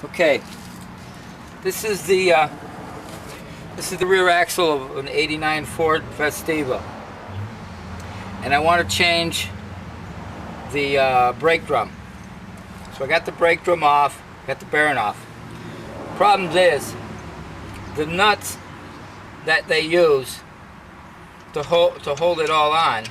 Okay, this is the rear axle of an '89 Ford Festiva, and I want to change the brake drum. So I got the brake drum off, got the bearing off. Problem is, the nuts that they use to hold it all on,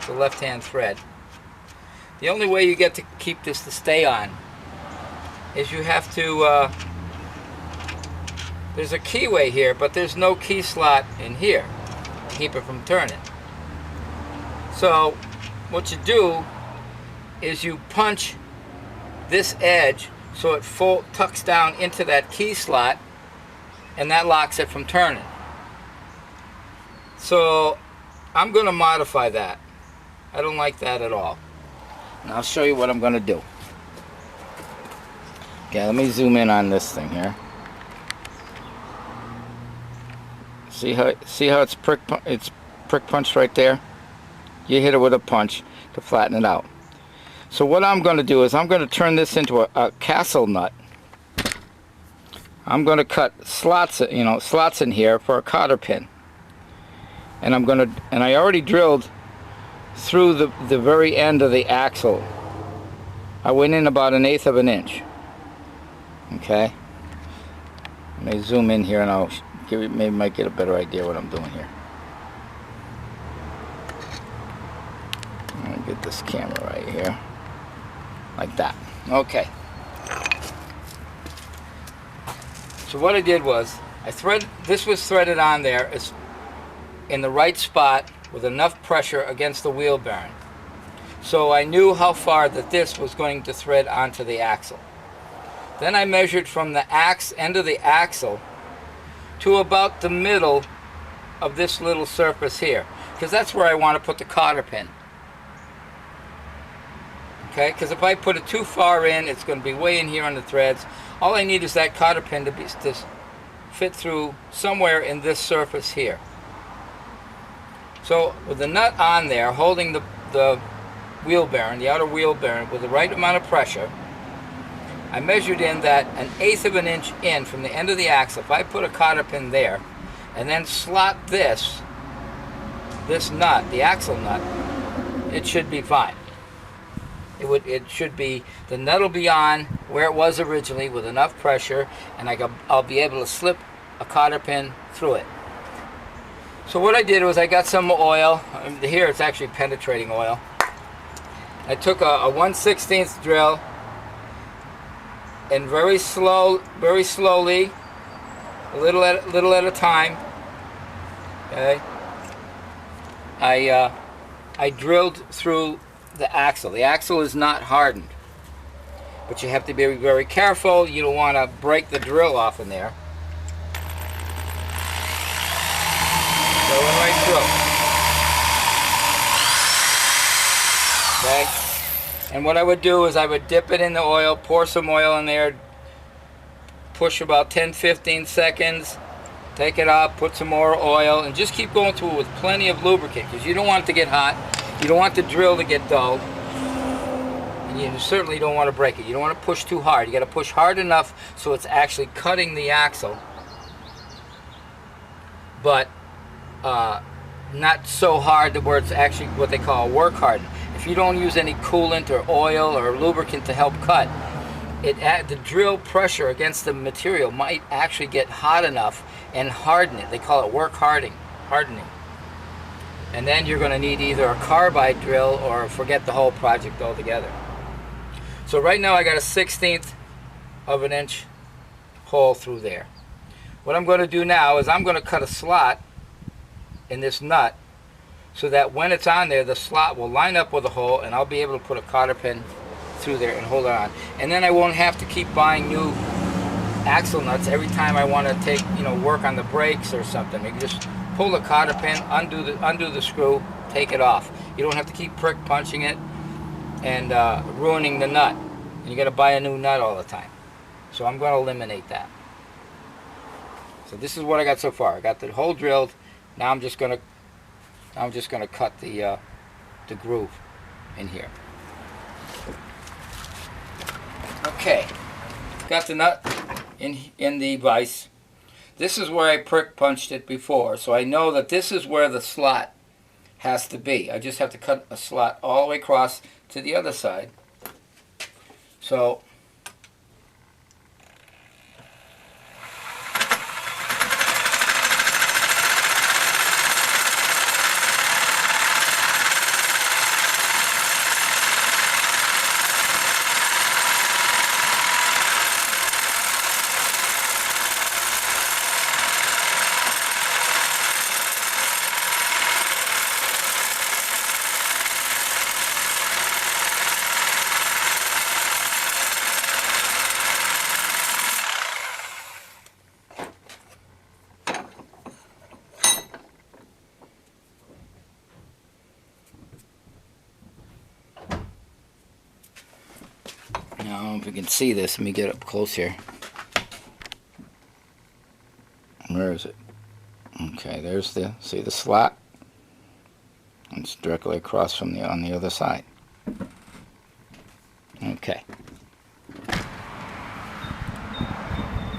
the left-hand thread. The only way you get to keep this to stay on is you have to. There's a keyway here, but there's no key slot in here to keep it from turning. So what you do is you punch this edge so it tucks down into that key slot, and that locks it from turning. So I'm going to modify that. I don't like that at all. And I'll show you what I'm going to do. Okay, let me zoom in on this thing here. See how it's prick punched right there? You hit it with a punch to flatten it out. So what I'm going to do is I'm going to turn this into a castle nut. I'm going to cut slots in here for a cotter pin. And I already drilled through the very end of the axle. I went in about 1/8 of an inch. Okay. Let me zoom in here and I'll give you, maybe might get a better idea what I'm doing here. I'm gonna get this camera right here, like that. Okay. So what I did was this was threaded on there in the right spot with enough pressure against the wheel bearing. So I knew how far that this was going to thread onto the axle. Then I measured from the end of the axle to about the middle of this little surface here, because that's where I want to put the cotter pin. Okay, because if I put it too far in, it's going to be way in here on the threads. All I need is that cotter pin to fit through somewhere in this surface here. So with the nut on there, holding the wheel bearing, the outer wheel bearing, with the right amount of pressure, I measured in that 1/8 of an inch in from the end of the axle. If I put a cotter pin there, and then slot this nut, the axle nut, it should be fine. It should be, the nut will be on where it was originally with enough pressure, and I'll be able to slip a cotter pin through it. So what I did was I got some oil. Here it's actually penetrating oil. I took a 1/16 drill, and very slowly, a little at a time. Okay. I drilled through the axle. The axle is not hardened, but you have to be very careful. You don't want to break the drill off in there. Going right through. Okay. And what I would do is I would dip it in the oil, pour some oil in there, push about 10-15 seconds, take it out, put some more oil, and just keep going through it with plenty of lubricant, because you don't want it to get hot, you don't want the drill to get dull, and you certainly don't want to break it. You don't want to push too hard. You got to push hard enough so it's actually cutting the axle, but not so hard that where it's actually what they call work hardened. If you don't use any coolant or oil or lubricant to help cut, the drill pressure against the material might actually get hot enough and harden it. They call it work hardening. And then you're going to need either a carbide drill or forget the whole project altogether. So right now I got a 1/16 of an inch hole through there. What I'm going to do now is I'm going to cut a slot in this nut so that when it's on there, the slot will line up with the hole, and I'll be able to put a cotter pin through there and hold it on. And then I won't have to keep buying new axle nuts every time I want to work on the brakes or something. You can just pull the cotter pin, undo the screw, take it off. You don't have to keep prick punching it and ruining the nut. And you got to buy a new nut all the time. So I'm going to eliminate that. So this is what I got so far. I got the hole drilled. Now I'm just going to cut the groove in here. Okay. got the nut in the vise. This is where I prick punched it before, so I know that this is where the slot has to be. I just have to cut a slot all the way across to the other side. So now, if you can see this, let me get up close here. Where is it? Okay, there's see the slot? It's directly across from on the other side. Okay.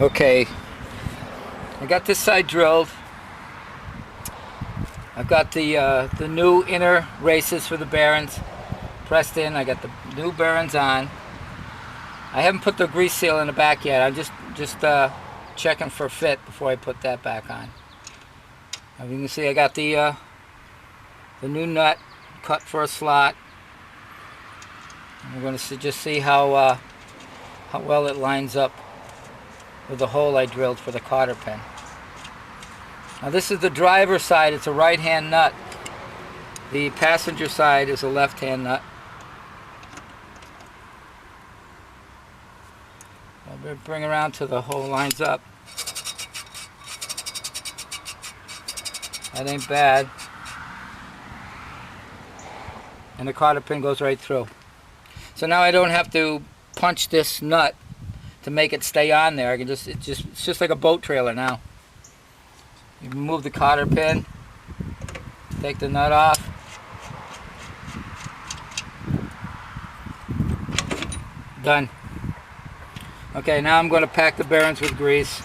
Okay, I got this side drilled. I've got the new inner races for the bearings pressed in. I got the new bearings on. I haven't put the grease seal in the back yet. I'm just checking for fit before I put that back on. As you can see, I got the new nut cut for a slot. And we're going to just see how well it lines up with the hole I drilled for the cotter pin. Now this is the driver's side. It's a right-hand nut. The passenger side is a left-hand nut. I'll bring around till the hole lines up. That ain't bad. And the cotter pin goes right through. So now I don't have to punch this nut to make it stay on there. I can it's just like a boat trailer now. You remove the cotter pin, take the nut off. Done. Okay, now I'm going to pack the bearings with grease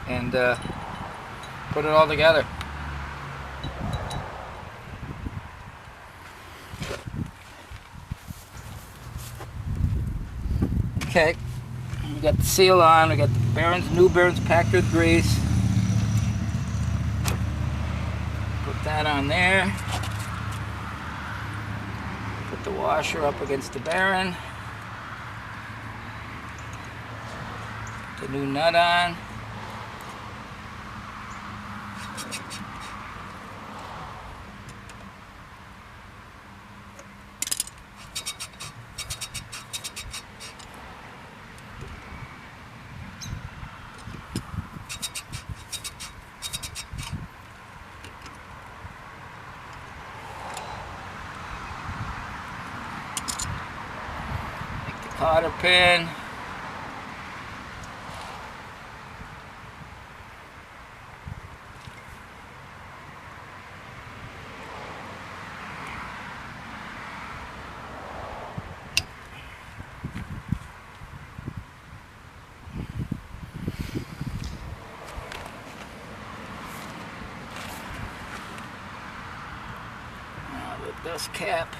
and put it all together. Okay, we got the seal on, we got the bearings, new bearings packed with grease. Put that on there. Put the washer up against the bearing. Put the new nut on. Cotter pin. Now the dust cap.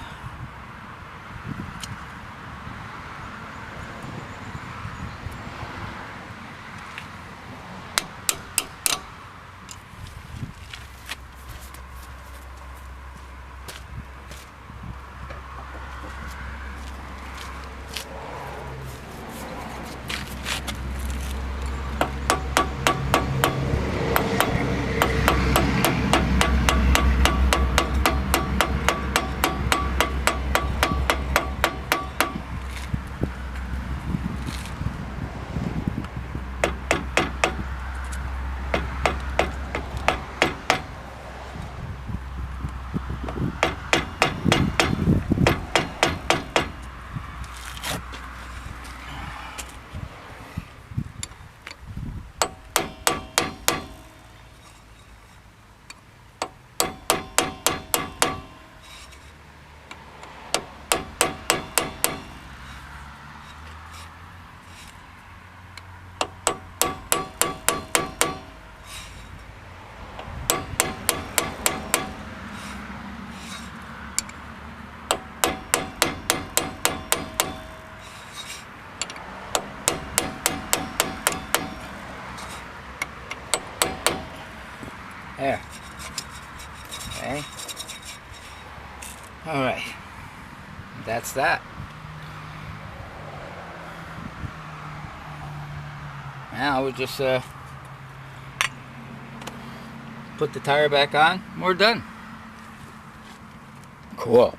There. Okay. All right. That's that. Now we'll just put the tire back on. We're done. Cool.